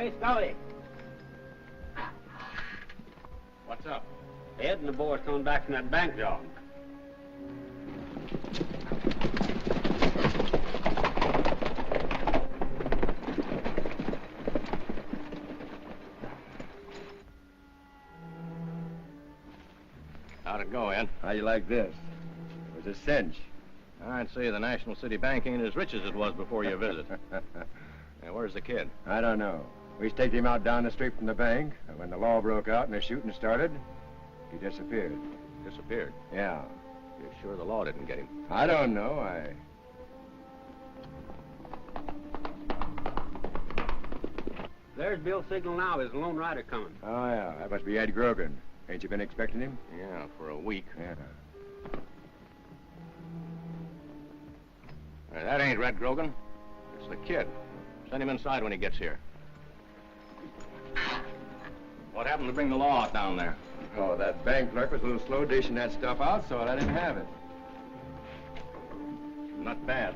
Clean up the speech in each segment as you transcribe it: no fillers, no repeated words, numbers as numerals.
Hey, Scully. What's up? Ed and the boys coming back from that bank job. How'd it go, Ed? How you like this? It was a cinch. I'd say the National City Bank ain't as rich as it was before your visit. Now, where's the kid? I don't know. We staked him out down the street from the bank, and when the law broke out and the shooting started, he disappeared. Disappeared? Yeah. You're sure the law didn't get him? I don't know. There's Bill's signal now. There's a lone rider coming. Oh, yeah. That must be Ed Grogan. Ain't you been expecting him? Yeah, for a week. Yeah. That ain't Red Grogan. It's the kid. Send him inside when he gets here. What happened to bring the law out down there? Oh, that bank clerk was a little slow dishing that stuff out, so I let him have it. Not bad.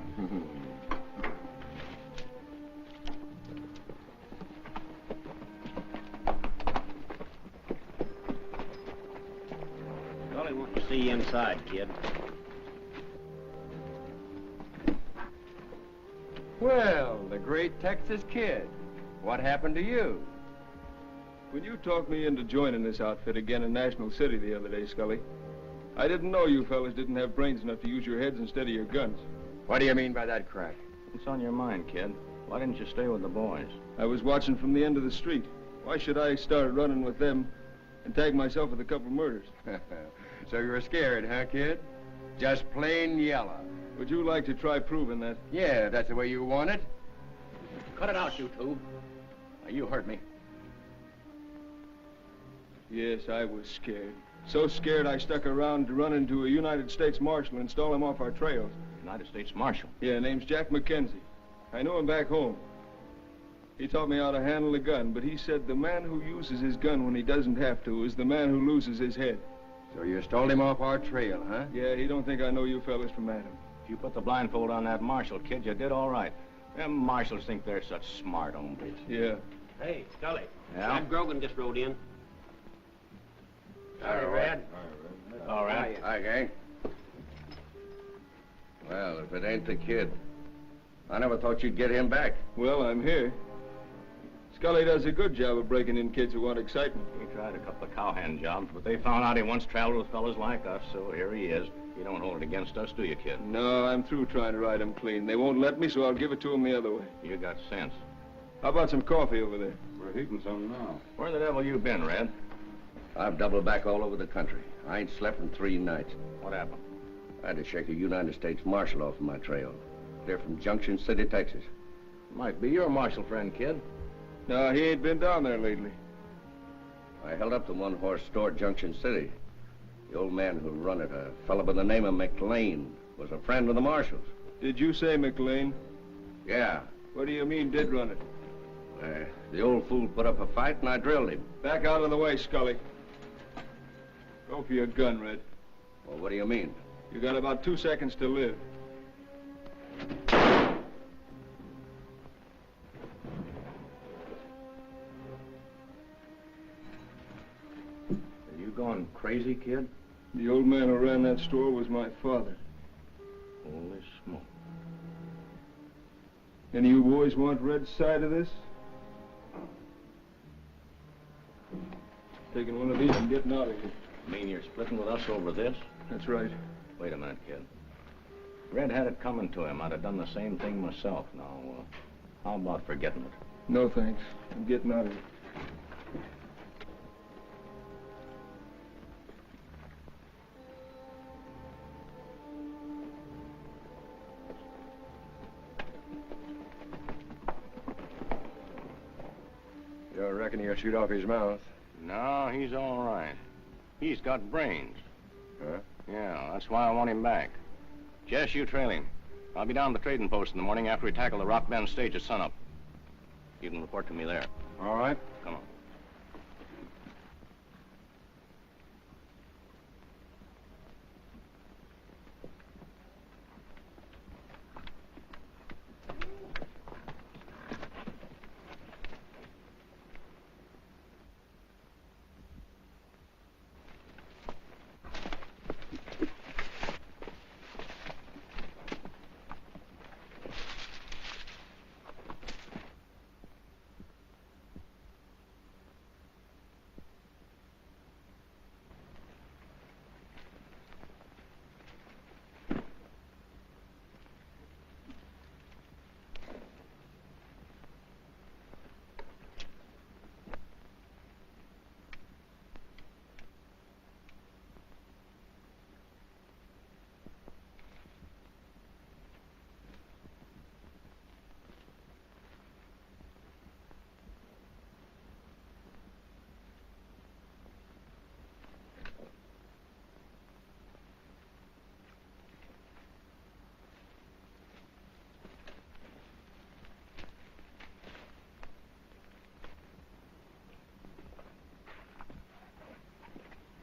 Scully wants to see you inside, kid. Well, the great Texas kid. What happened to you? When you talked me into joining this outfit again in National City the other day, Scully, I didn't know you fellas didn't have brains enough to use your heads instead of your guns. What do you mean by that crack? What's on your mind, kid? Why didn't you stay with the boys? I was watching from the end of the street. Why should I start running with them and tag myself with a couple murders? So you were scared, huh, kid? Just plain yellow. Would you like to try proving that? Yeah, that's the way you want it. Cut it out, you two. Now, you heard me. Yes, I was scared. So scared I stuck around to run into a United States Marshal and stall him off our trails. United States Marshal? Yeah, name's Jack McKenzie. I knew him back home. He taught me how to handle a gun, but he said the man who uses his gun when he doesn't have to is the man who loses his head. So you stole him off our trail, huh? Yeah, he don't think I know you fellas from Adam. If you put the blindfold on that Marshal, kid, you did all right. Them Marshals think they're such smart hombres. Yeah. Hey, Scully. Yeah? Ed Grogan just rode in. All right, Red. All right. Hi, gang. Well, if it ain't the kid, I never thought you'd get him back. Well, I'm here. Scully does a good job of breaking in kids who want excitement. He tried a couple of cowhand jobs, but they found out he once traveled with fellas like us, so here he is. You don't hold it against us, do you, kid? No, I'm through trying to ride him clean. They won't let me, so I'll give it to him the other way. You got sense. How about some coffee over there? We're heating some now. Where the devil you been, Red? I've doubled back all over the country. I ain't slept in 3 nights. What happened? I had to shake a United States Marshal off of my trail. They're from Junction City, Texas. Might be your Marshal friend, kid. No, he ain't been down there lately. I held up the one-horse store at Junction City. The old man who run it, a fellow by the name of McLean, was a friend of the Marshals. Did you say McLean? Yeah. What do you mean, did run it? The old fool put up a fight, and I drilled him. Back out of the way, Scully. Go for your gun, Red. Well, what do you mean? You got about 2 seconds to live. Are you going crazy, kid? The old man who ran that store was my father. Holy smoke. Any of you boys want Red's side of this? Taking one of these and getting out of here. You mean you're splitting with us over this? That's right. Wait a minute, kid. Red had it coming to him. I'd have done the same thing myself. Now, how about forgetting it? No thanks. I'm getting out of here. You don't reckon you'll shoot off his mouth? No, he's all right. He's got brains. Huh? Yeah, that's why I want him back. Jess, you trail him. I'll be down at the trading post in the morning after we tackle the Rock Bend stage at sunup. You can report to me there. All right. Come on.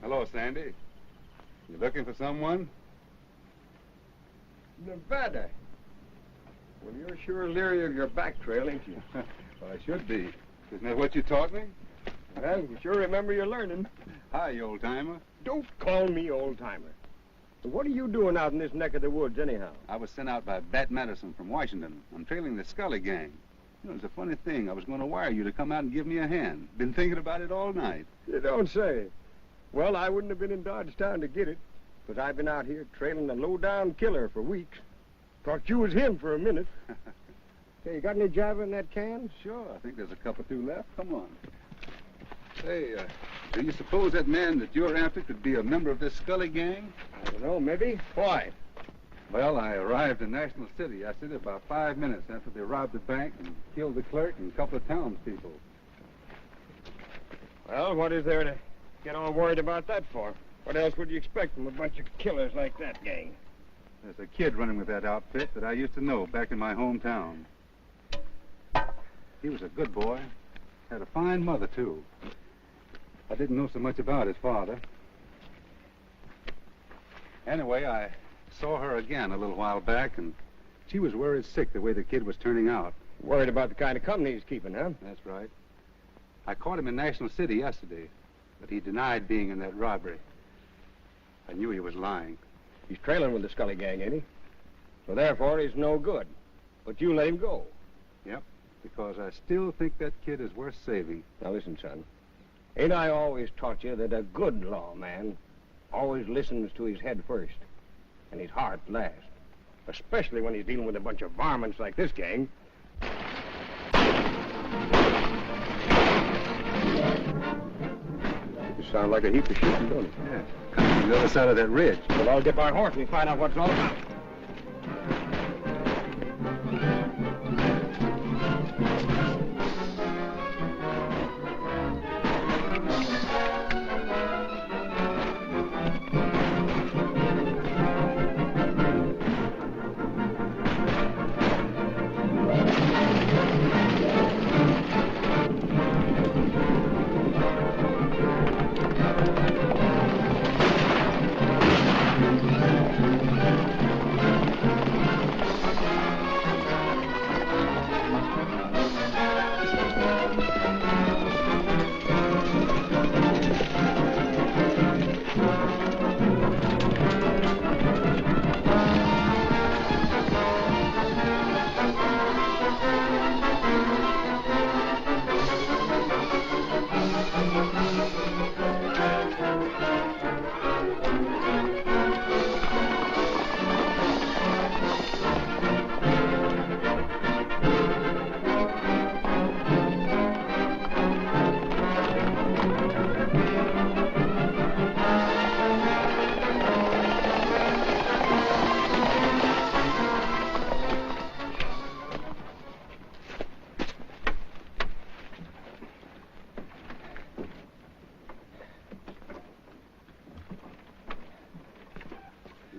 Hello, Sandy. You looking for someone? Nevada. Well, you're sure leery of your back trail, ain't you? Well, I should be. Isn't that what you taught me? Well, you sure remember your learning. Hi, you old-timer. Don't call me old-timer. What are you doing out in this neck of the woods, anyhow? I was sent out by Bat Madison from Washington. I'm trailing the Scully gang. You know, it's a funny thing. I was going to wire you to come out and give me a hand. Been thinking about it all night. You don't say. Well, I wouldn't have been in Dodge Town to get it, because I've been out here trailing a low-down killer for weeks. Thought you was him for a minute. Hey, you got any Java in that can? Sure, I think there's a cup or two left. Come on. Hey, do you suppose that man that you're after could be a member of this Scully gang? I don't know, maybe. Why? Well, I arrived in National City yesterday about 5 minutes after they robbed the bank and killed the clerk and a couple of townspeople. Well, what is there to get all worried about that for? What else would you expect from a bunch of killers like that gang? There's a kid running with that outfit that I used to know back in my hometown. He was a good boy. Had a fine mother, too. I didn't know so much about his father. Anyway, I saw her again a little while back, and she was worried sick the way the kid was turning out. Worried about the kind of company he's keeping, huh? That's right. I caught him in National City yesterday, but he denied being in that robbery. I knew he was lying. He's trailing with the Scully gang, ain't he? So therefore, he's no good. But you let him go. Yep, because I still think that kid is worth saving. Now listen, son. Ain't I always taught you that a good lawman always listens to his head first and his heart last? Especially when he's dealing with a bunch of varmints like this gang. You sound like a heap of shooting, don't you? Yeah, coming from the other side of that ridge. Well, I'll dip our horse and find out what it's all about.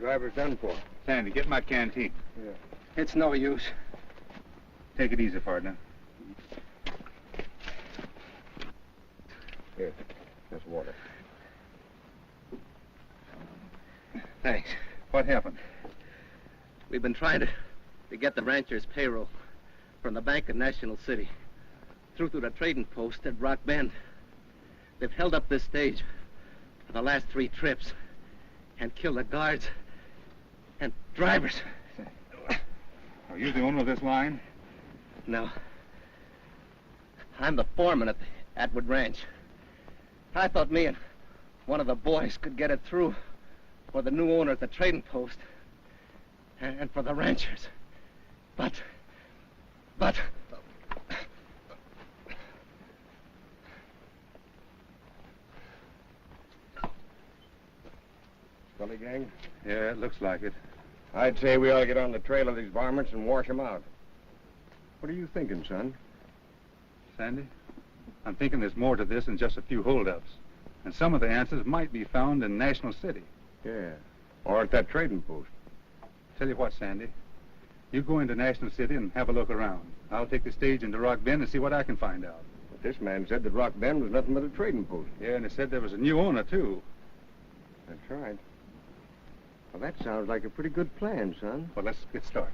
driver's done for. Sandy, get my canteen. Yeah. It's no use. Take it easy, partner. Here, that's water. Thanks. What happened? We've been trying to get the rancher's payroll from the bank in National City through to the trading post at Rock Bend. They've held up this stage for the last 3 trips and killed the guards and drivers. Are you the owner of this line? No. I'm the foreman at the Atwood Ranch. I thought me and one of the boys could get it through for the new owner at the trading post and for the ranchers. But... Scully gang? Yeah, it looks like it. I'd say we ought to get on the trail of these varmints and wash them out. What are you thinking, son? Sandy, I'm thinking there's more to this than just a few holdups. And some of the answers might be found in National City. Yeah. Or at that trading post. Tell you what, Sandy. You go into National City and have a look around. I'll take the stage into Rock Bend and see what I can find out. But this man said that Rock Bend was nothing but a trading post. Yeah, and he said there was a new owner, too. That's right. Well, that sounds like a pretty good plan, son. Well, let's get started.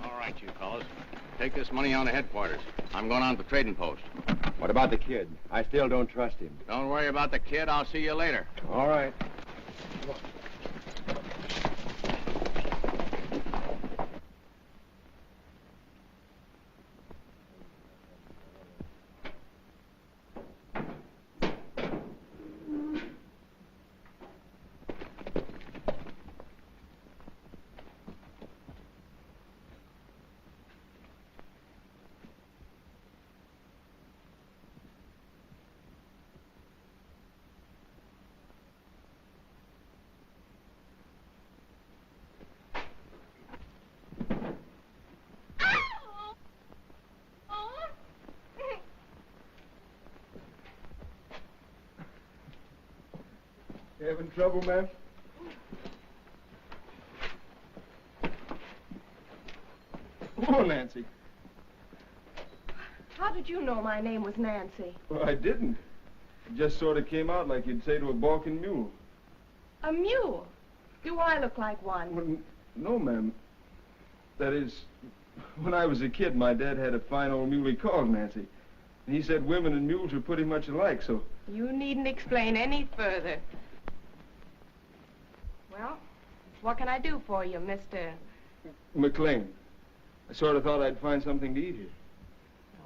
All right, you fellas. Take this money on to headquarters. I'm going on to the trading post. What about the kid? I still don't trust him. Don't worry about the kid. I'll see you later. All right. You having trouble, ma'am? Come on, Nancy. How did you know my name was Nancy? Well, I didn't. It just sort of came out like you'd say to a balking mule. A mule? Do I look like one? Well, no, ma'am. That is, when I was a kid, my dad had a fine old mule he called Nancy. And he said women and mules were pretty much alike, so... You needn't explain any further. Well, what can I do for you, Mr... McLean. I sort of thought I'd find something to eat here.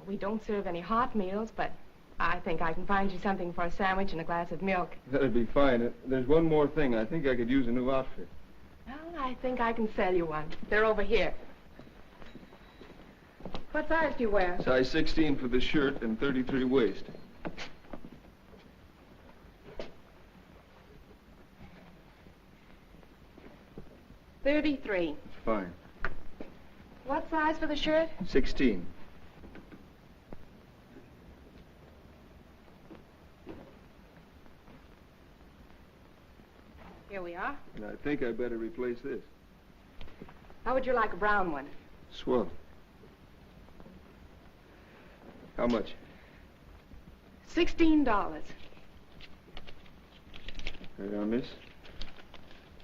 We don't serve any hot meals, but I think I can find you something for a sandwich and a glass of milk. That'd be fine. There's one more thing. I think I could use a new outfit. Well, I think I can sell you one. They're over here. What size do you wear? Size 16 for the shirt and 33 waist. $33. Fine. What size for the shirt? 16. Here we are. And I think I better replace this. How would you like a brown one? Swell. How much? $16. There you are, miss.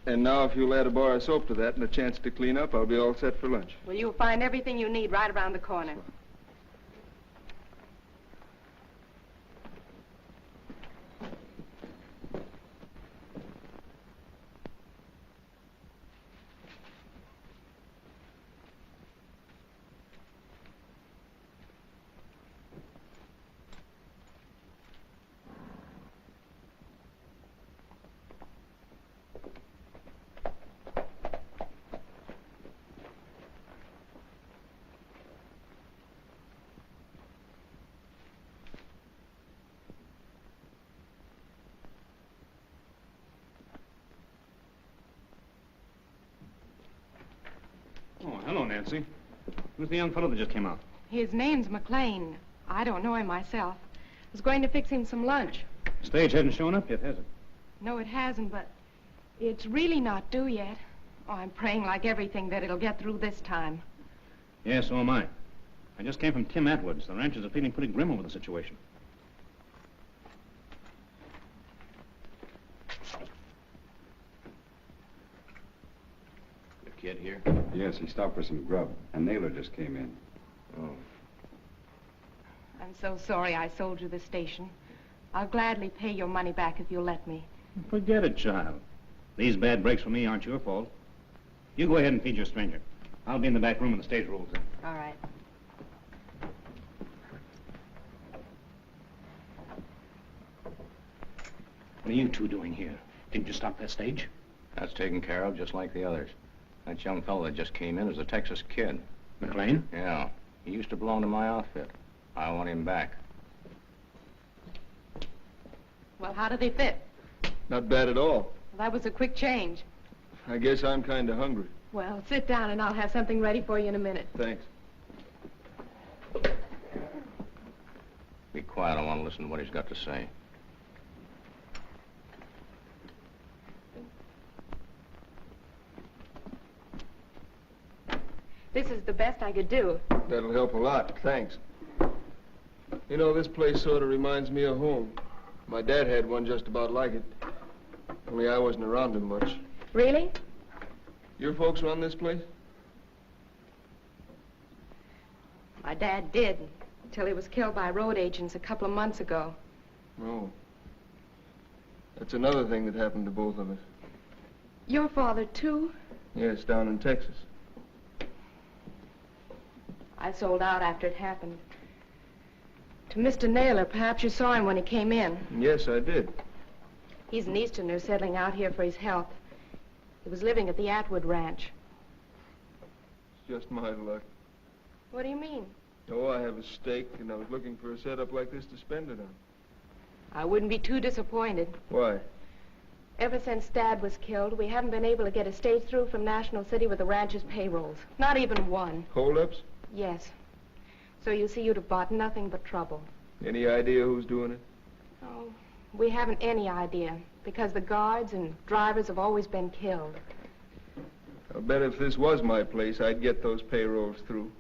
And now if you'll add a bar of soap to that and a chance to clean up, I'll be all set for lunch. Well, you'll find everything you need right around the corner. Oh, hello, Nancy. Who's the young fellow that just came out? His name's McLean. I don't know him myself. I was going to fix him some lunch. Stage hasn't shown up yet, has it? No, it hasn't, but it's really not due yet. Oh, I'm praying like everything that it'll get through this time. Yeah, so am I. I just came from Tim Atwood's. The ranchers are feeling pretty grim over the situation. The kid here? Yes, he stopped for some grub. A nailer just came in. Oh. I'm so sorry I sold you the station. I'll gladly pay your money back if you'll let me. Forget it, child. These bad breaks for me aren't your fault. You go ahead and feed your stranger. I'll be in the back room when the stage rolls in. All right. What are you two doing here? Didn't you stop that stage? That's taken care of just like the others. That young fellow that just came in is a Texas kid. McLean? Yeah. He used to belong to my outfit. I want him back. Well, how do they fit? Not bad at all. That was a quick change. I guess I'm kind of hungry. Well, sit down and I'll have something ready for you in a minute. Thanks. Be quiet. I want to listen to what he's got to say. This is the best I could do. That'll help a lot. Thanks. You know, this place sort of reminds me of home. My dad had one just about like it. Only I wasn't around him much. Really? Your folks run this place? My dad did, until he was killed by road agents a couple of months ago. Oh. That's another thing that happened to both of us. Your father, too? Yes, down in Texas. I sold out after it happened. To Mr. Naylor, perhaps you saw him when he came in. Yes, I did. He's an Easterner settling out here for his health. He was living at the Atwood Ranch. It's just my luck. What do you mean? Oh, I have a stake, and I was looking for a setup like this to spend it on. I wouldn't be too disappointed. Why? Ever since Dad was killed, we haven't been able to get a stage through from National City with the ranch's payrolls. Not even one. Holdups? Yes. So you see, you'd have bought nothing but trouble. Any idea who's doing it? Oh, we haven't any idea, because the guards and drivers have always been killed. I'll bet if this was my place, I'd get those payrolls through.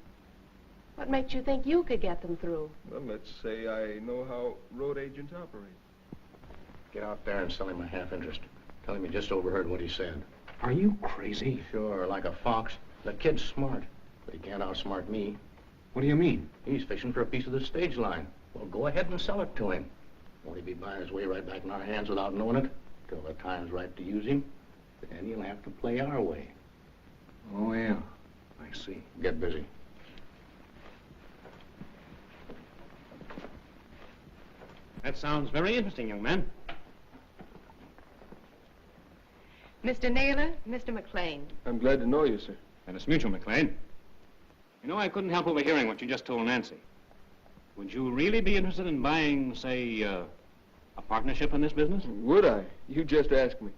What makes you think you could get them through? Well, let's say I know how road agents operate. Get out there and sell him a half interest. Tell him you just overheard what he said. Are you crazy? Sure, like a fox. That kid's smart, but he can't outsmart me. What do you mean? He's fishing for a piece of the stage line. Well, go ahead and sell it to him. Won't he be buying his way right back in our hands without knowing it? Till the time's right to use him. Then he'll have to play our way. Oh, yeah. I see. Get busy. That sounds very interesting, young man. Mr. Naylor, Mr. McLean. I'm glad to know you, sir. And it's mutual, McLean. You know, I couldn't help overhearing what you just told Nancy. Would you really be interested in buying, say, a partnership in this business? Would I? You just asked me.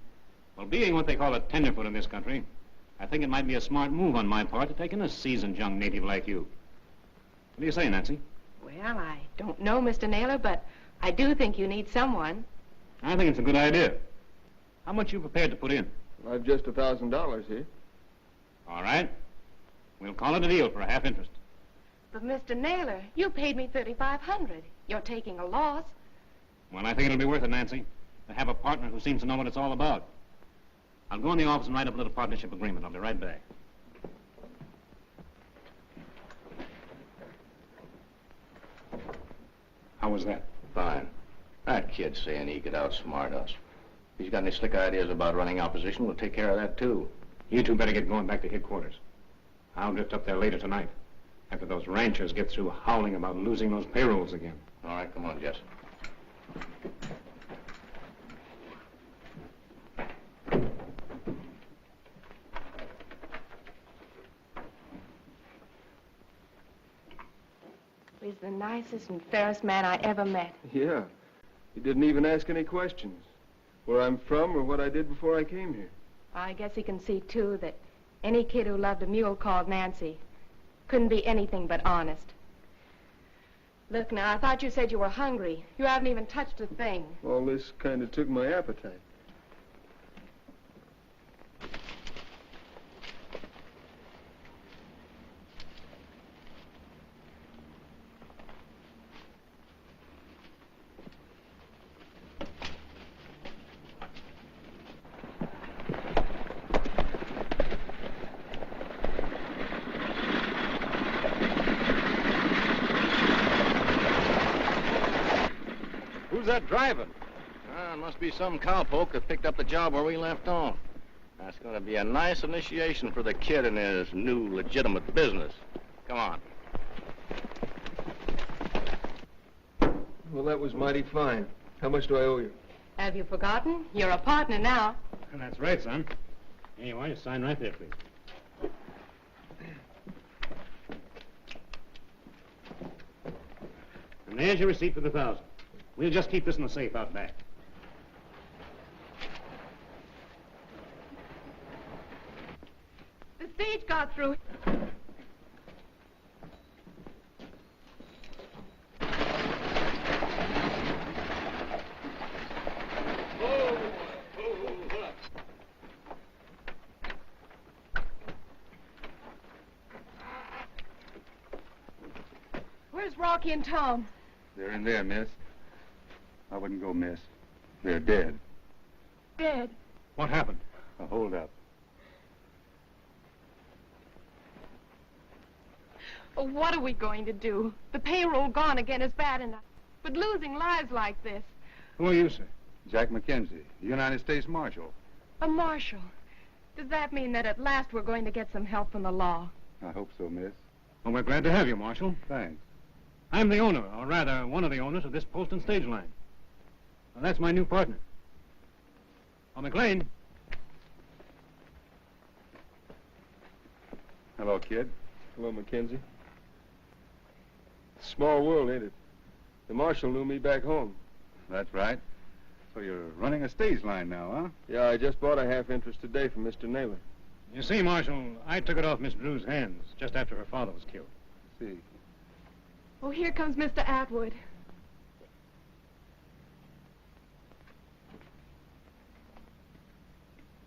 Well, being what they call a tenderfoot in this country, I think it might be a smart move on my part to take in a seasoned young native like you. What do you say, Nancy? Well, I don't know, Mr. Naylor, but I do think you need someone. I think it's a good idea. How much are you prepared to put in? Well, I've just $1,000 here. All right. We'll call it a deal for a half interest. But, Mr. Naylor, you paid me $3,500. You're taking a loss. Well, I think it'll be worth it, Nancy, to have a partner who seems to know what it's all about. I'll go in the office and write up a little partnership agreement. I'll be right back. How was that? Fine. That kid's saying he could outsmart us. If he's got any slick ideas about running opposition, we'll take care of that, too. You two better get going back to headquarters. I'll drift up there later tonight, after those ranchers get through howling about losing those payrolls again. All right, come on, Jess. He's the nicest and fairest man I ever met. Yeah. He didn't even ask any questions. Where I'm from or what I did before I came here. I guess he can see, too, that any kid who loved a mule called Nancy Couldn't be anything but honest. Look now, I thought you said you were hungry. You haven't even touched a thing. All this kind of took my appetite. Who's that driving? Must be some cowpoke that picked up the job where we left off. That's going to be a nice initiation for the kid in his new legitimate business. Come on. Well, that was mighty fine. How much do I owe you? Have you forgotten? You're a partner now. And that's right, son. Here you are. You sign right there, please. And there's your receipt for the 1,000. We'll just keep this in the safe out back. The stage got through. Where's Rocky and Tom? They're in there, miss. I wouldn't go, miss. They're dead. Dead. What happened? A holdup. Oh, what are we going to do? The payroll gone again is bad enough. But losing lives like this. Who are you, sir? Jack McKenzie, United States Marshal. A marshal. Does that mean that at last we're going to get some help from the law? I hope so, miss. Well, we're glad to have you, Marshal. Thanks. I'm the owner, or rather, one of the owners of this post and stage line. Well, that's my new partner. Oh, McLean. Hello, kid. Hello, McKenzie. Small world, ain't it? The marshal knew me back home. That's right. So you're running a stage line now, huh? Yeah, I just bought a half interest today from Mr. Naylor. You see, Marshal, I took it off Miss Drew's hands just after her father was killed. See. Oh, here comes Mr. Atwood.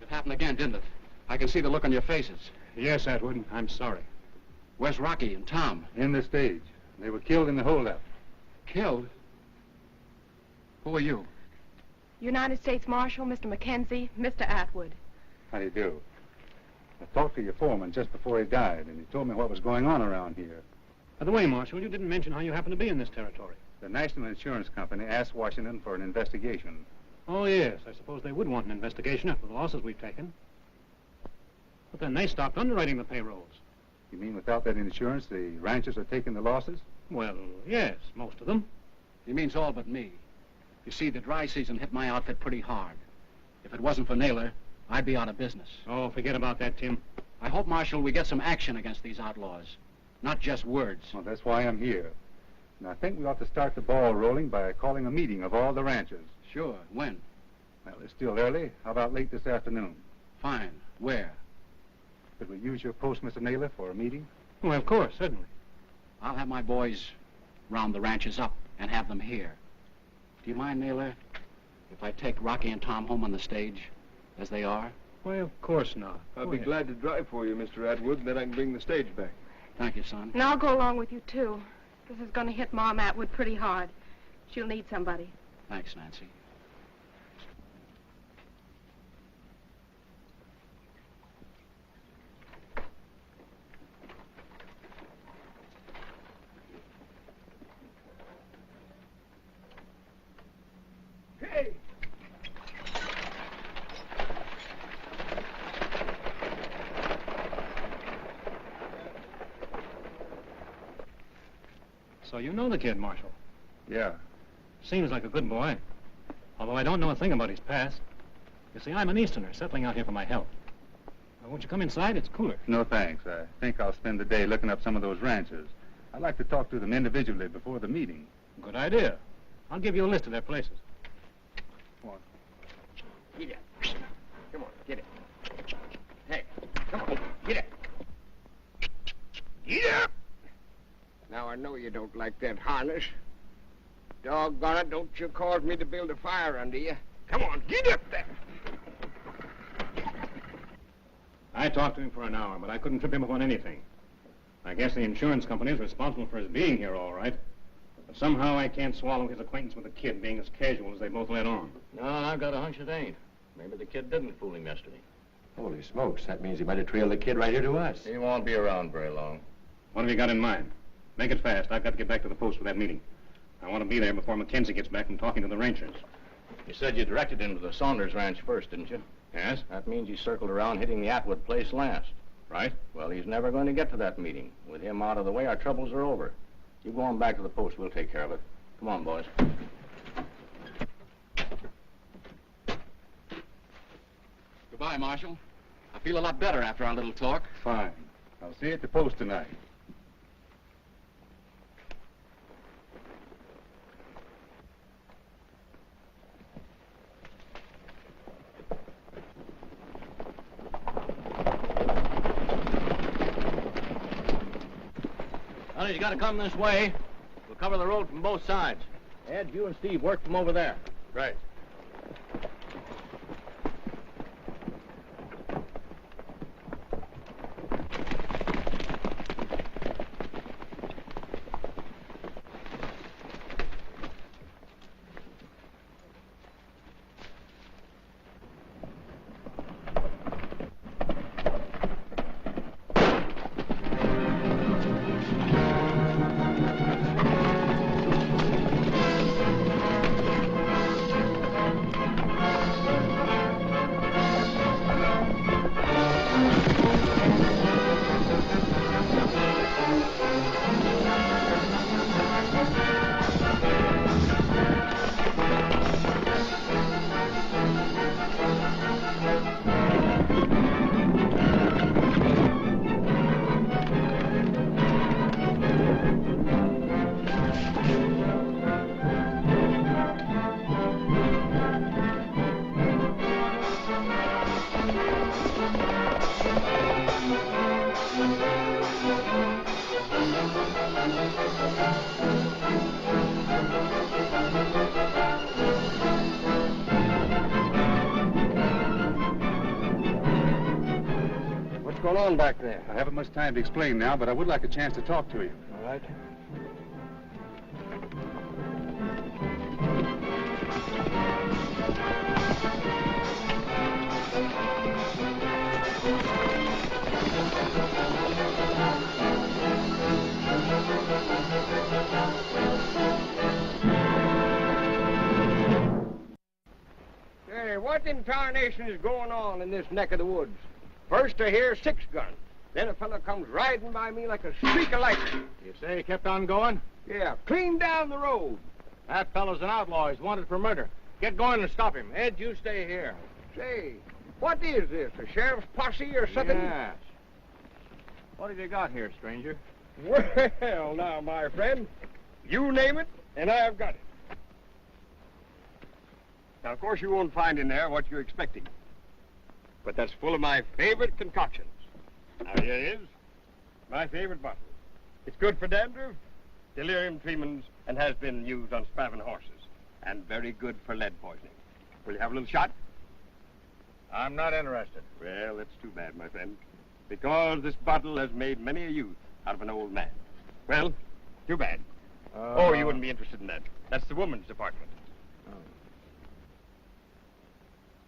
It happened again, didn't it? I can see the look on your faces. Yes, Atwood, I'm sorry. Where's Rocky and Tom? In the stage. They were killed in the holdup. Killed? Who are you? United States Marshal, Mr. McKenzie, Mr. Atwood. How do you do? I talked to your foreman just before he died, and he told me what was going on around here. By the way, Marshal, you didn't mention how you happen to be in this territory. The National Insurance Company asked Washington for an investigation. Oh, yes, I suppose they would want an investigation after the losses we've taken. But then they stopped underwriting the payrolls. You mean without that insurance, the ranchers are taking the losses? Well, yes, most of them. He means all but me. You see, the dry season hit my outfit pretty hard. If it wasn't for Naylor, I'd be out of business. Oh, forget about that, Tim. I hope, Marshal, we get some action against these outlaws. Not just words. Well, that's why I'm here. And I think we ought to start the ball rolling by calling a meeting of all the ranchers. Sure. When? Well, it's still early. How about late this afternoon? Fine. Where? Could we use your post, Mr. Naylor, for a meeting? Well, of course, certainly. I'll have my boys round the ranches up and have them here. Do you mind, Naylor, if I take Rocky and Tom home on the stage, as they are? Why, of course not. I'll be glad to drive for you, Mr. Atwood, and then I can bring the stage back. Thank you, son. And I'll go along with you, too. This is going to hit Mom Atwood pretty hard. She'll need somebody. Thanks, Nancy. Hey! So you know the kid, Marshal. Yeah. Seems like a good boy. Although I don't know a thing about his past. You see, I'm an Easterner, settling out here for my health. Won't you come inside? It's cooler. No, thanks. I think I'll spend the day looking up some of those ranchers. I'd like to talk to them individually before the meeting. Good idea. I'll give you a list of their places. Come on. Get it. Come on, get it. Hey, come on, get it. Get it! you don't like that harness. Doggone it, don't you cause me to build a fire under you. Come on, get up there. I talked to him for an hour, but I couldn't trip him up on anything. I guess the insurance company is responsible for his being here, all right. But somehow I can't swallow his acquaintance with the kid being as casual as they both let on. No, I've got a hunch it ain't. Maybe the kid didn't fool him yesterday. Holy smokes, that means he might have trailed the kid right here to us. He won't be around very long. What have you got in mind? Make it fast. I've got to get back to the post for that meeting. I want to be there before McKenzie gets back from talking to the ranchers. You said you directed him to the Saunders Ranch first, didn't you? Yes? That means he circled around hitting the Atwood place last. Right? Well, he's never going to get to that meeting. With him out of the way, our troubles are over. You go on back to the post. We'll take care of it. Come on, boys. Goodbye, Marshal. I feel a lot better after our little talk. Fine. I'll see you at the post tonight. Well, he's got to come this way. We'll cover the road from both sides. Ed, you and Steve work from over there. Right. What's going on back there? I haven't much time to explain now, but I would like a chance to talk to you. All right. Hey, what in tarnation is going on in this neck of the woods? First I hear 6 guns. Then a fella comes riding by me like a streak of lightning. You say he kept on going? Yeah, clean down the road. That fellow's an outlaw. He's wanted for murder. Get going and stop him. Ed, you stay here. Say, what is this, a sheriff's posse or something? Yes. What have you got here, stranger? Well, now, my friend, you name it, and I've got it. Now, of course, you won't find in there what you're expecting. But that's full of my favorite concoctions. Now, here is my favorite bottle. It's good for dandruff, delirium tremens, and has been used on spavined horses. And very good for lead poisoning. Will you have a little shot? I'm not interested. Well, that's too bad, my friend. Because this bottle has made many a youth out of an old man. Well, too bad. Oh, you wouldn't be interested in that. That's the woman's department.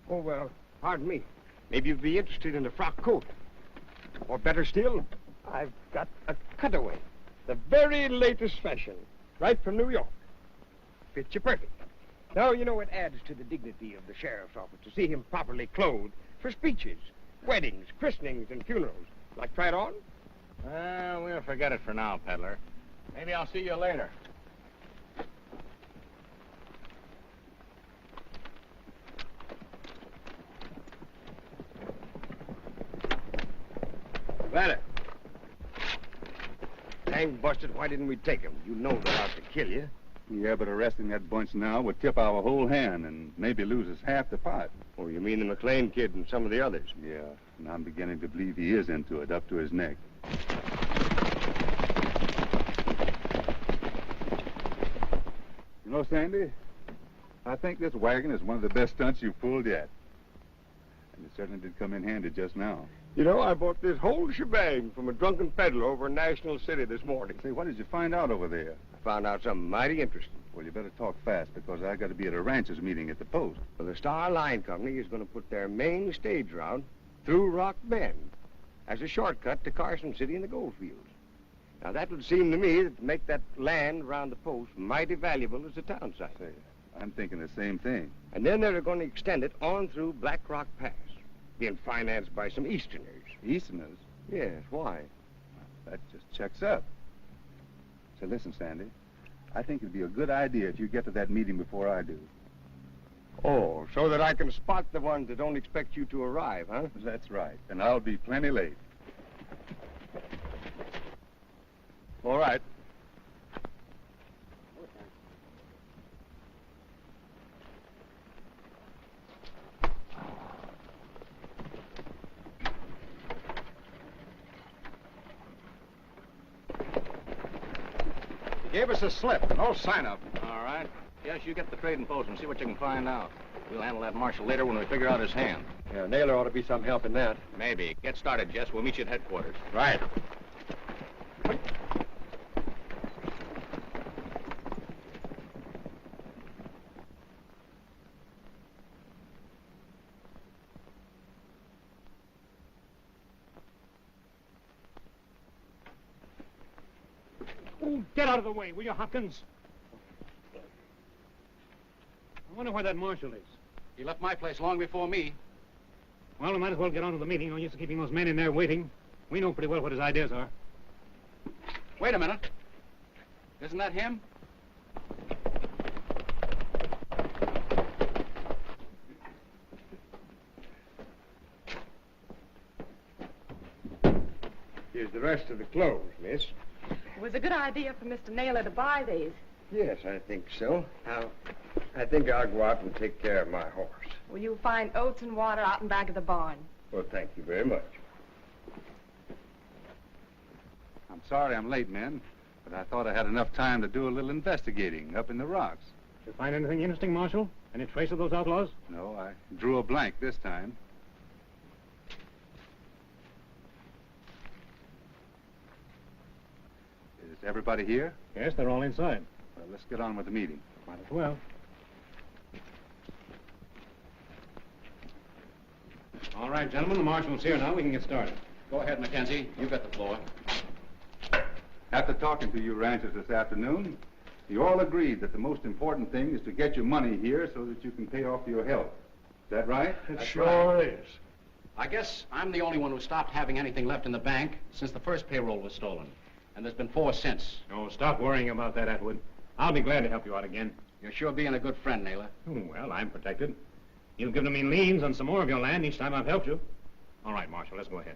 Oh, well, pardon me. Maybe you'd be interested in a frock coat. Or better still, I've got a cutaway. The very latest fashion. Right from New York. Fits you perfect. Now, you know, it adds to the dignity of the sheriff's office to see him properly clothed for speeches, weddings, christenings, and funerals. Like try it on? Well, we'll forget it for now, peddler. Maybe I'll see you later. Ladder. Dang busted, why didn't we take him? You know they're out to kill you. Yeah, but arresting that bunch now would tip our whole hand and maybe lose us half the pot. Oh, you mean the McLean kid and some of the others? Yeah, and I'm beginning to believe he is into it, up to his neck. You know, Sandy, I think this wagon is one of the best stunts you've pulled yet. And it certainly did come in handy just now. You know, I bought this whole shebang from a drunken peddler over in National City this morning. Say, what did you find out over there? I found out something mighty interesting. Well, you better talk fast, because I got to be at a ranchers meeting at the post. Well, the Star Line Company is going to put their main stage route through Rock Bend as a shortcut to Carson City and the goldfields. Now, that would seem to me to make that land around the post mighty valuable as a town site. Say, I'm thinking the same thing. And then they're going to extend it on through Black Rock Pass, being financed by some Easterners. Easterners? Yes, why? That just checks up. So listen, Sandy, I think it'd be a good idea if you get to that meeting before I do. Oh, so that I can spot the ones that don't expect you to arrive, huh? That's right, and I'll be plenty late. All right. Gave us a slip, no sign of him. All right. Yes, you get the trading post and see what you can find out. We'll handle that marshal later when we figure out his hand. Yeah, Naylor ought to be some help in that. Maybe. Get started, Jess. We'll meet you at headquarters. Right. Oh, get out of the way, will you, Hopkins? I wonder where that marshal is. He left my place long before me. Well, we might as well get on to the meeting. No use of keeping those men in there waiting. We know pretty well what his ideas are. Wait a minute. Isn't that him? Here's the rest of the clothes, miss. It was a good idea for Mr. Naylor to buy these. Yes, I think so. Now, I think I'll go out and take care of my horse. Well, you'll find oats and water out in back of the barn. Well, thank you very much. I'm sorry I'm late, men, but I thought I had enough time to do a little investigating up in the rocks. Did you find anything interesting, Marshal? Any trace of those outlaws? No, I drew a blank this time. Is everybody here? Yes, they're all inside. Well, let's get on with the meeting. Might as well. All right, gentlemen, the marshal's here now. We can get started. Go ahead, McKenzie. You got the floor. After talking to you ranchers this afternoon, you all agreed that the most important thing is to get your money here so that you can pay off your help. Is that right? It sure is. I guess I'm the only one who stopped having anything left in the bank since the first payroll was stolen. And there's been 4 since. Oh, stop worrying about that, Atwood. I'll be glad to help you out again. You're sure being a good friend, Naylor. Oh, well, I'm protected. You've given me liens on some more of your land each time I've helped you. All right, Marshal, let's go ahead.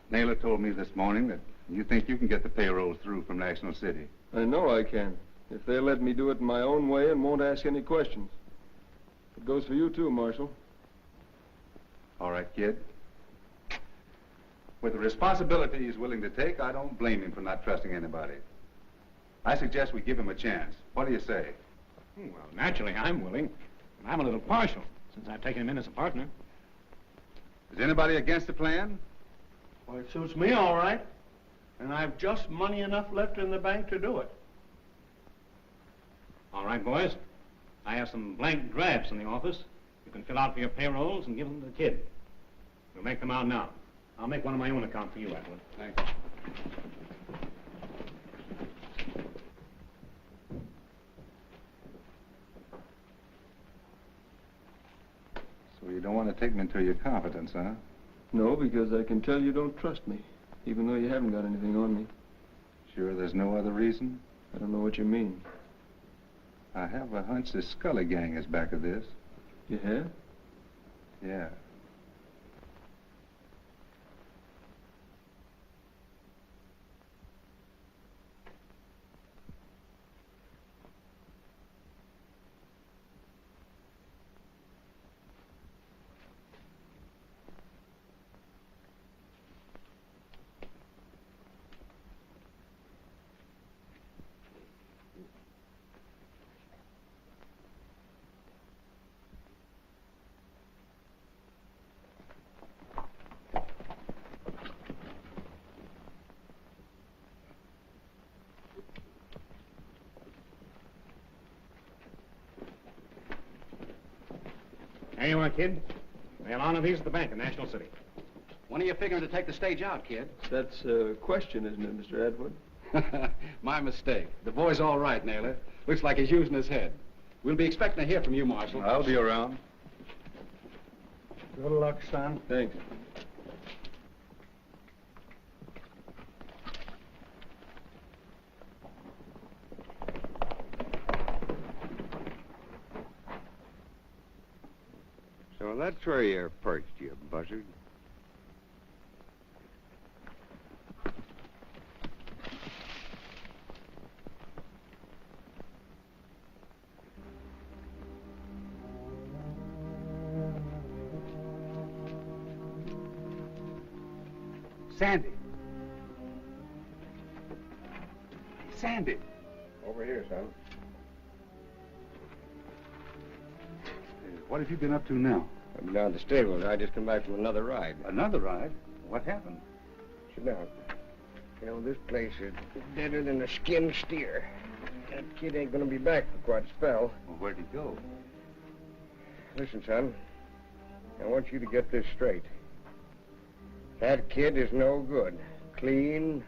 Naylor told me this morning that you think you can get the payroll through from National City. I know I can, if they'll let me do it in my own way and won't ask any questions. It goes for you, too, Marshal. All right, kid. With the responsibility he's willing to take, I don't blame him for not trusting anybody. I suggest we give him a chance. What do you say? Well, naturally, I'm willing. And I'm a little partial, since I've taken him in as a partner. Is anybody against the plan? Well, it suits me all right. And I've just money enough left in the bank to do it. All right, boys. I have some blank drafts in the office. You can fill out for your payrolls and give them to the kid. We'll make them out now. I'll make one on my own account for you, Atwood. Thanks. So you don't want to take me into your confidence, huh? No, because I can tell you don't trust me, even though you haven't got anything on me. Sure there's no other reason? I don't know what you mean. I have a hunch the Scully gang is back of this. You have? Yeah. There you are, kid. They'll honor these at the bank in National City. When are you figuring to take the stage out, kid? That's a question, isn't it, Mr. Atwood? My mistake. The boy's all right, Naylor. Looks like he's using his head. We'll be expecting to hear from you, Marshal. I'll be around. Good luck, son. Thanks. So that's where you're perched, you buzzard. Sandy. Sandy. Over here, son. What have you been up to now? I'm down at the stables. I just come back from another ride. Another ride? What happened? Sit down. You know, this place is deader than a skinned steer. That kid ain't gonna be back for quite a spell. Well, where'd he go? Listen, son. I want you to get this straight. That kid is no good. Clean,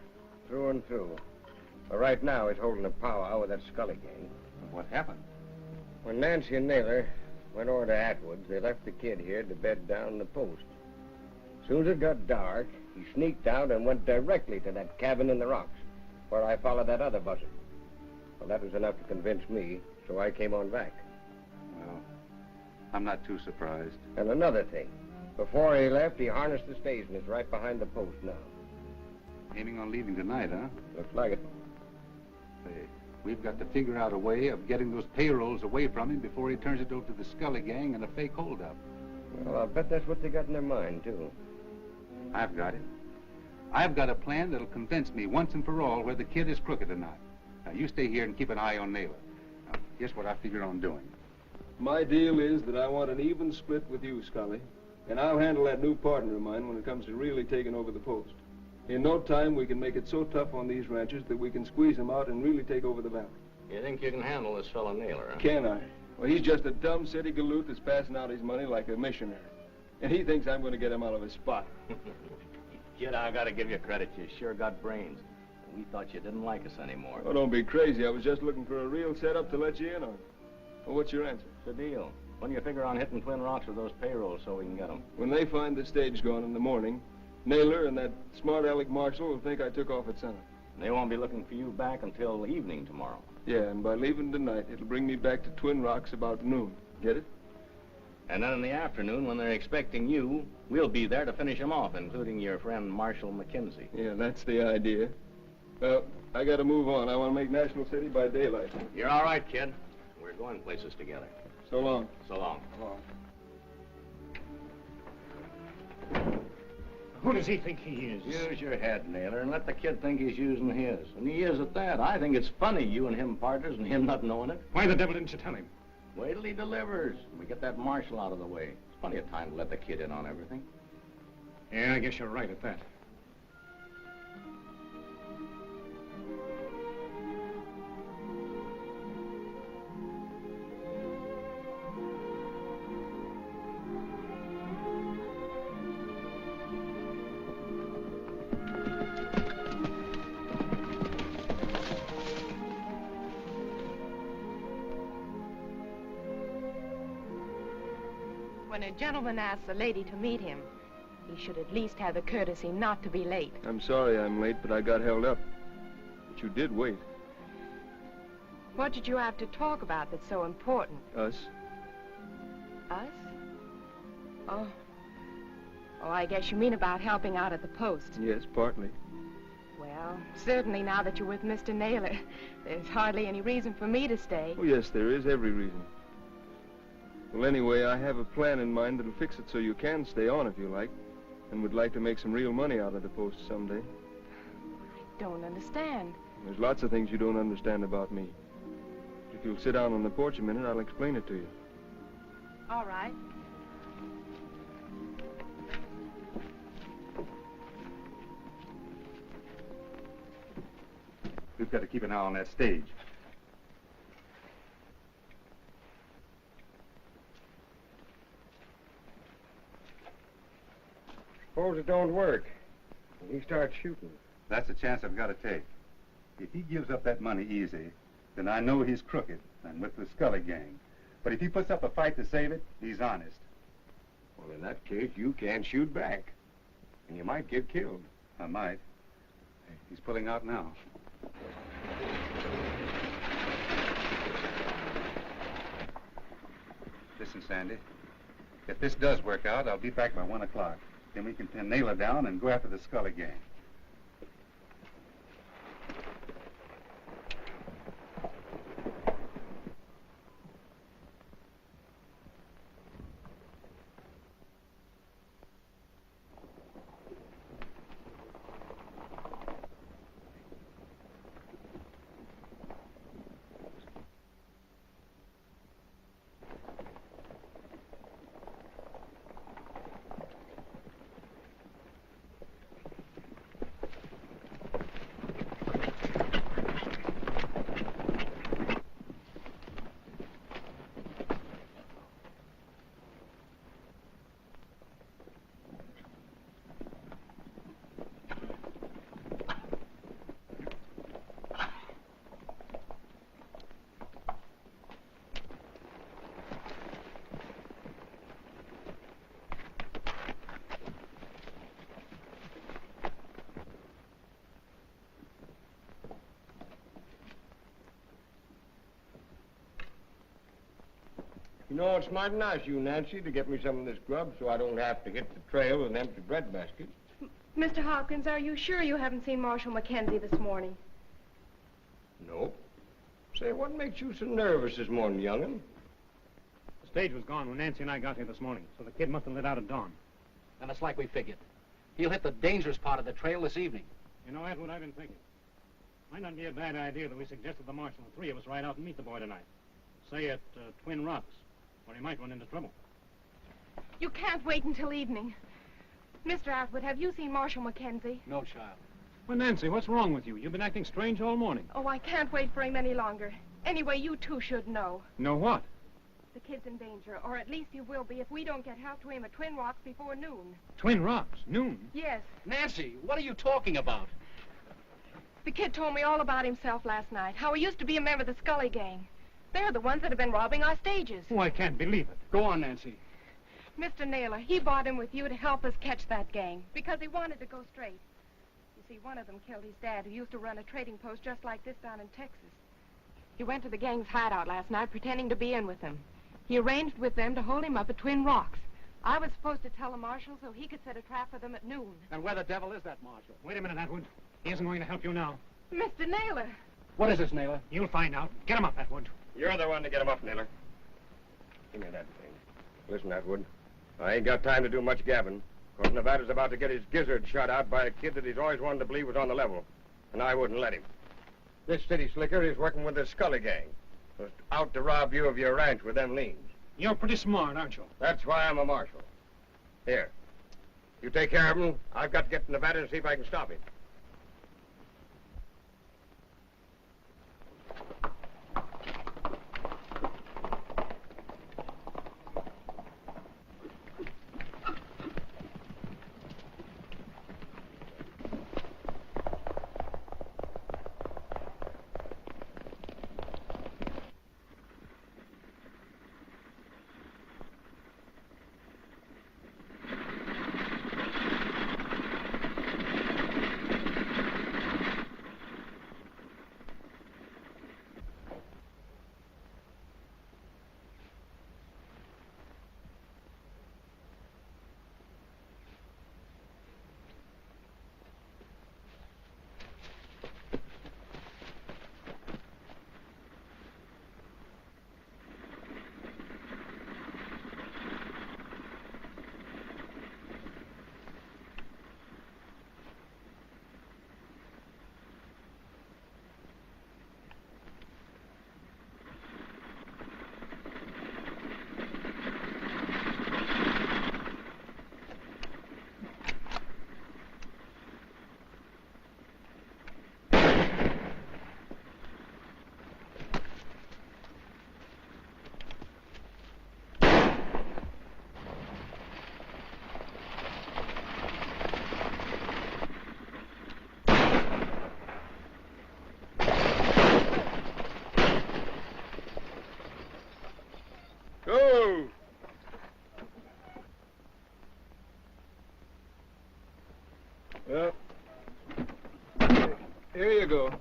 through and through. But right now, he's holding a powwow with that Scully gang. What happened? When Nancy and Naylor went over to Atwood's, they left the kid here to bed down the post. As soon as it got dark, he sneaked out and went directly to that cabin in the rocks, where I followed that other buzzard. Well, that was enough to convince me, so I came on back. Well, I'm not too surprised. And another thing. Before he left, he harnessed the stage and is right behind the post now. Aiming on leaving tonight, huh? Looks like it. Say, we've got to figure out a way of getting those payrolls away from him before he turns it over to the Scully gang and a fake holdup. Well, I'll bet that's what they got in their mind, too. I've got it. I've got a plan that'll convince me once and for all whether the kid is crooked or not. Now, you stay here and keep an eye on Naylor. Now, guess what I figure on doing? My deal is that I want an even split with you, Scully. And I'll handle that new partner of mine when it comes to really taking over the post. In no time, we can make it so tough on these ranchers that we can squeeze them out and really take over the valley. You think you can handle this fellow Naylor, huh? Can I? Well, he's just a dumb city galoot that's passing out his money like a missionary. And he thinks I'm going to get him out of his spot. Kid, I gotta give you credit. You sure got brains. We thought you didn't like us anymore. Oh, don't be crazy. I was just looking for a real setup to let you in on. Well, what's your answer? It's a deal. When you figure on hitting Twin Rocks with those payrolls so we can get them? When they find the stage gone in the morning, Naylor and that smart aleck Marshal will think I took off at center. They won't be looking for you back until evening tomorrow. Yeah, and by leaving tonight, it'll bring me back to Twin Rocks about noon. Get it? And then in the afternoon, when they're expecting you, we'll be there to finish them off, including your friend Marshal McKenzie. Yeah, that's the idea. Well, I gotta move on. I want to make National City by daylight. You're all right, kid. We're going places together. So long. So long. So long. Who does he think he is? Use your head, Naylor, and let the kid think he's using his. And he is at that. I think it's funny, you and him partners, and him not knowing it. Why the devil didn't you tell him? Wait till he delivers. We get that Marshal out of the way. It's plenty of time to let the kid in on everything. Yeah, I guess you're right at that. When a gentleman asks a lady to meet him, he should at least have the courtesy not to be late. I'm sorry I'm late, but I got held up. But you did wait. What did you have to talk about that's so important? Us? Us? Oh. Oh, I guess you mean about helping out at the post. Yes, partly. Well, certainly now that you're with Mr. Naylor, there's hardly any reason for me to stay. Oh, yes, there is every reason. Well, anyway, I have a plan in mind that'll fix it so you can stay on if you like, and would like to make some real money out of the post someday. I don't understand. There's lots of things you don't understand about me. If you'll sit down on the porch a minute, I'll explain it to you. All right. We've got to keep an eye on that stage. Suppose it don't work, and he starts shooting. That's a chance I've got to take. If he gives up that money easy, then I know he's crooked and with the Scully gang. But if he puts up a fight to save it, he's honest. Well, in that case, you can't shoot back. And you might get killed. I might. He's pulling out now. Listen, Sandy. If this does work out, I'll be back by 1 o'clock. Then we can pin Naylor down and go after the Scully gang. You know, it's mighty nice of you, Nancy, to get me some of this grub so I don't have to hit the trail with an empty breadbasket. Mr. Hopkins, are you sure you haven't seen Marshal McKenzie this morning? Nope. Say, what makes you so nervous this morning, young'un? The stage was gone when Nancy and I got here this morning, so the kid must have lit out at dawn. And it's like we figured. He'll hit the dangerous part of the trail this evening. You know, that's what I've been thinking. Might not be a bad idea that we suggested the marshal and 3 of us ride out and meet the boy tonight. Say at Twin Rocks, where he might run into trouble. You can't wait until evening. Mr. Atwood, have you seen Marshal McKenzie? No, child. Well, Nancy, what's wrong with you? You've been acting strange all morning. Oh, I can't wait for him any longer. Anyway, you two should know. Know what? The kid's in danger, or at least he will be if we don't get help to him at Twin Rocks before noon. Twin Rocks? Noon? Yes. Nancy, what are you talking about? The kid told me all about himself last night, how he used to be a member of the Scully gang. They're the ones that have been robbing our stages. Oh, I can't believe it. Go on, Nancy. Mr. Naylor, he brought him with you to help us catch that gang, because he wanted to go straight. You see, one of them killed his dad, who used to run a trading post just like this down in Texas. He went to the gang's hideout last night, pretending to be in with them. He arranged with them to hold him up at Twin Rocks. I was supposed to tell the marshal so he could set a trap for them at noon. And where the devil is that marshal? Wait a minute, Atwood. He isn't going to help you now. Mr. Naylor! What is this, Naylor? You'll find out. Get him up, Atwood. You're the one to get him up, Naylor. Give me that thing. Listen, Atwood. I ain't got time to do much gabbing, because Nevada's about to get his gizzard shot out by a kid that he's always wanted to believe was on the level. And I wouldn't let him. This city slicker is working with the Scully gang. Was out to rob you of your ranch with them liens. You're pretty smart, aren't you? That's why I'm a marshal. Here. You take care of him. I've got to get to Nevada and see if I can stop him. Well, here you go.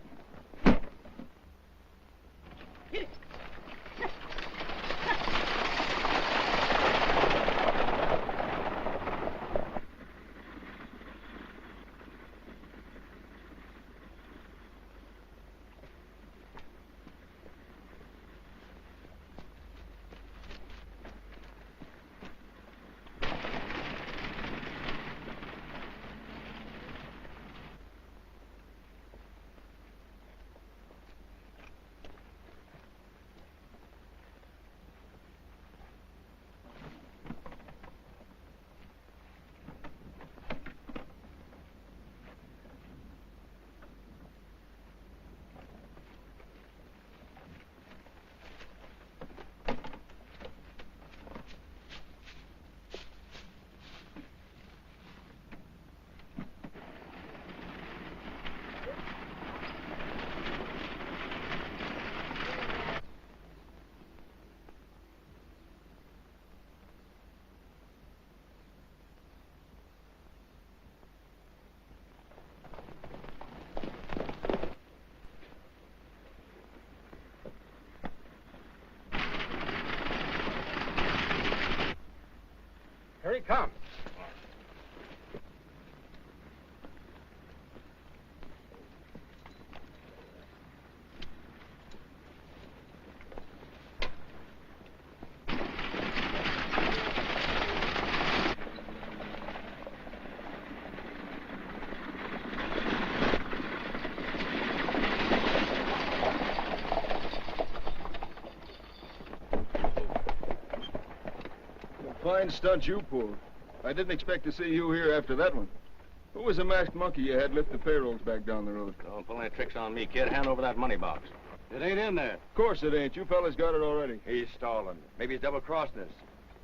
Here he comes. Fine stunt you pulled. I didn't expect to see you here after that one. Who was the masked monkey you had lift the payrolls back down the road? Don't pull any tricks on me, kid. Hand over that money box. It ain't in there. Of course it ain't. You fellas got it already. He's stalling. Maybe he's double-crossing us.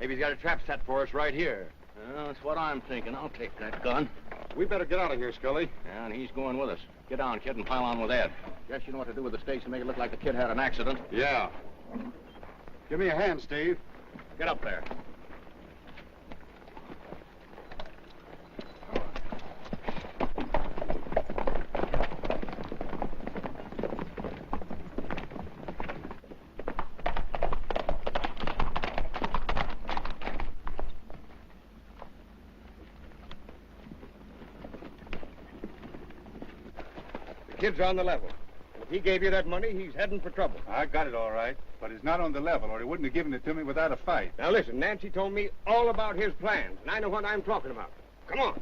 Maybe he's got a trap set for us right here. Well, that's what I'm thinking. I'll take that gun. We better get out of here, Scully. Yeah, and he's going with us. Get down, kid, and pile on with Ed. Guess you know what to do with the stakes and make it look like the kid had an accident. Yeah. Give me a hand, Steve. Get up there. The kid's on the level. If he gave you that money, he's heading for trouble. I got it all right, but he's not on the level, or he wouldn't have given it to me without a fight. Now listen, Nancy told me all about his plans, and I know what I'm talking about. Come on.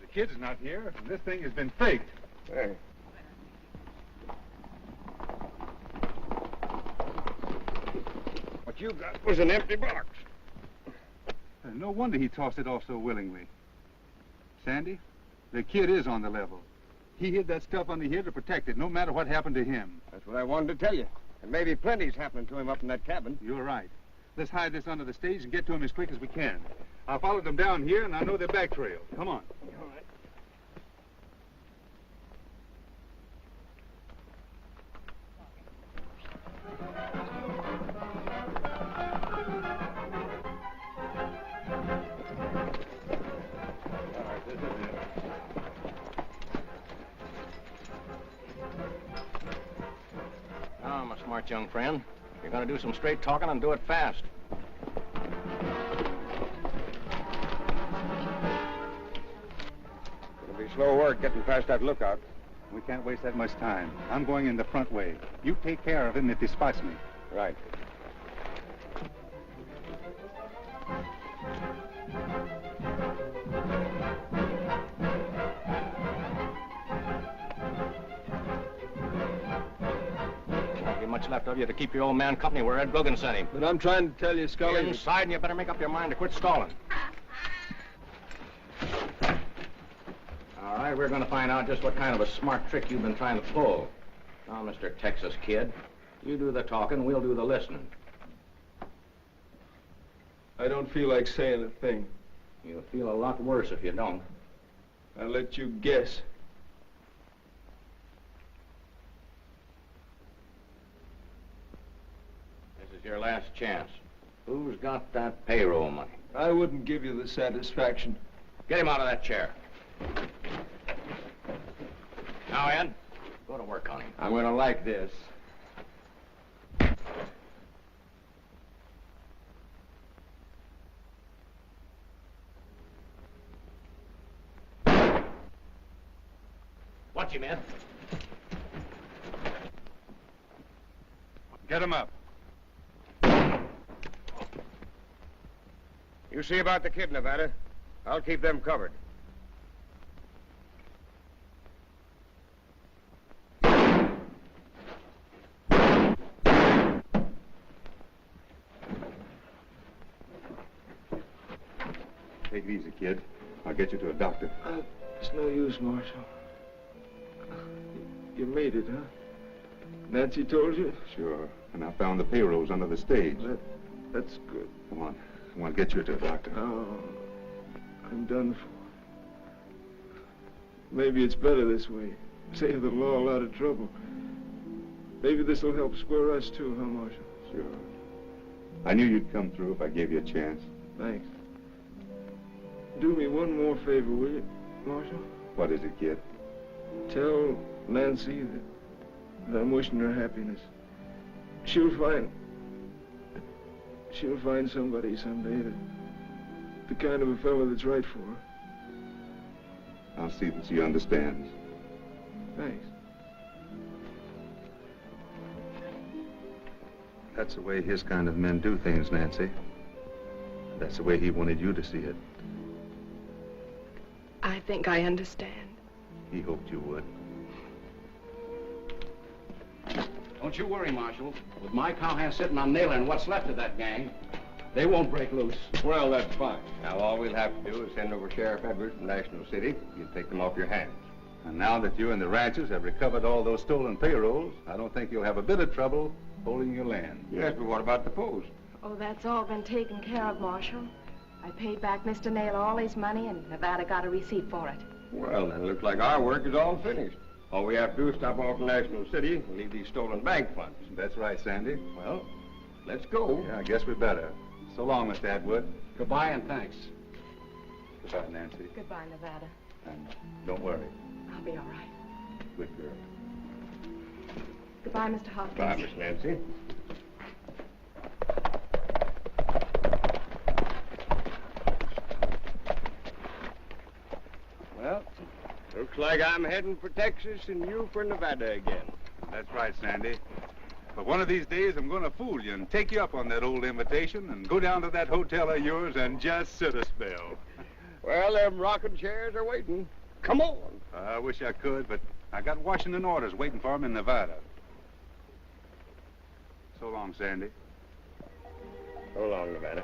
The kid's not here, and this thing has been faked. Hey. What you got was an empty box. No wonder he tossed it off so willingly. Sandy, the kid is on the level. He hid that stuff under here to protect it, no matter what happened to him. That's what I wanted to tell you. And maybe plenty's happening to him up in that cabin. You're right. Let's hide this under the stage and get to him as quick as we can. I followed them down here, and I know their back trail. Come on. All right. Now, my smart young friend, you're going to do some straight talking and do it fast. It'll be slow work getting past that lookout. We can't waste that much time. I'm going in the front way. You take care of him if he spots me. Right. Won't be much left of you to keep your old man company where Ed Brogan sent him. But I'm trying to tell you, Scully... Get inside, and you better make up your mind to quit stalling. All right, we're going to find out just what kind of a smart trick you've been trying to pull. Now, Mr. Texas Kid, You do the talking, we'll do the listening. I don't feel like saying a thing. You'll feel a lot worse if you don't. I'll let you guess. This is your last chance. Who's got that payroll money? I wouldn't give you the satisfaction. Get him out of that chair. Now, Ed, go to work on him. I'm gonna like this. Watch him, Ed. Get him up. You see about the kid, Nevada. I'll keep them covered. Take it easy, kid. I'll get you to a doctor. It's no use, Marshal. You made it, huh? Nancy told you? Sure. And I found the payrolls under the stage. That's good. Come on. I want to get you to a doctor. Oh, I'm done for. Maybe it's better this way. Save the law a lot of trouble. Maybe this will help square us too, huh, Marshal? Sure. I knew you'd come through if I gave you a chance. Thanks. Do me one more favor, will you, Marshal? What is it, kid? Tell Nancy that I'm wishing her happiness. She'll find somebody someday the kind of a fellow that's right for her. I'll see that she understands. Thanks. That's the way his kind of men do things, Nancy. That's the way he wanted you to see it. I think I understand. He hoped you would. Don't you worry, Marshal. With my cowhands sitting on Naylor and what's left of that gang, they won't break loose. Well, that's fine. Now, all we'll have to do is send over Sheriff Edwards from National City. You'll take them off your hands. And now that you and the ranchers have recovered all those stolen payrolls, I don't think you'll have a bit of trouble holding your land. Yes, but what about the post? Oh, that's all been taken care of, Marshal. I paid back Mr. Naylor all his money, and Nevada got a receipt for it. Well, then it looks like our work is all finished. All we have to do is stop off in National City and leave these stolen bank funds. That's right, Sandy. Well, let's go. Yeah, I guess we better. So long, Mr. Atwood. Goodbye and thanks. Goodbye, Nancy. Goodbye, Nevada. And don't worry. I'll be all right. Good girl. Goodbye, Mr. Hopkins. Bye, Miss Nancy. Well, looks like I'm heading for Texas and you for Nevada again. That's right, Sandy. But one of these days, I'm going to fool you and take you up on that old invitation and go down to that hotel of yours and just sit a spell. Well, them rocking chairs are waiting. Come on. I wish I could, but I got Washington orders waiting for 'em in Nevada. So long, Sandy. So long, Nevada.